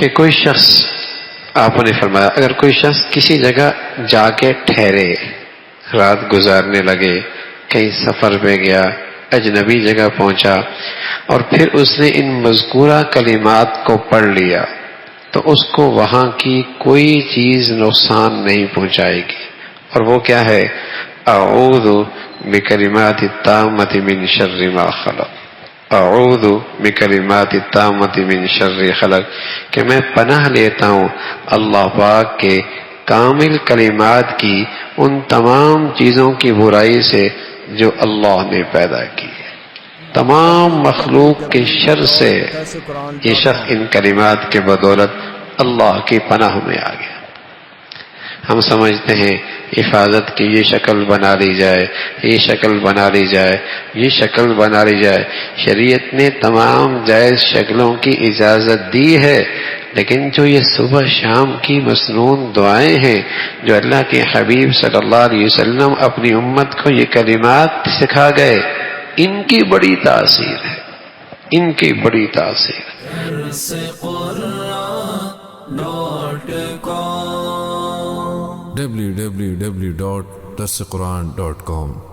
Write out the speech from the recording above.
کہ کوئی شخص، آپ نے فرمایا اگر کوئی شخص کسی جگہ جا کے ٹھہرے، رات گزارنے لگے، کہیں سفر پہ گیا، اجنبی جگہ پہنچا، اور پھر اس نے ان مذکورہ کلمات کو پڑھ لیا، تو اس کو وہاں کی کوئی چیز نقصان نہیں پہنچائے گی۔ اور وہ کیا ہے؟ اعوذ بکلمات التامۃ من شر ما خلق، اعوذ بکلمات التامۃ من شر خلق، کہ میں پناہ لیتا ہوں اللہ پاک کے کامل کلمات کی ان تمام چیزوں کی برائی سے جو اللہ نے پیدا کی ہے، تمام مخلوق کے شر سے یہ شخص ان کلمات کے بدولت اللہ کی پناہ میں آ گیا۔ ہم سمجھتے ہیں حفاظت کی یہ شکل بنا لی جائے، یہ شکل بنا لی جائے، یہ شکل بنا لی جائے۔ شریعت نے تمام جائز شکلوں کی اجازت دی ہے، لیکن جو یہ صبح شام کی مسنون دعائیں ہیں جو اللہ کے حبیب صلی اللہ علیہ وسلم اپنی امت کو یہ کلمات سکھا گئے، ان کی بڑی تاثیر ہے، ان کی بڑی تاثیر www.darsequran.com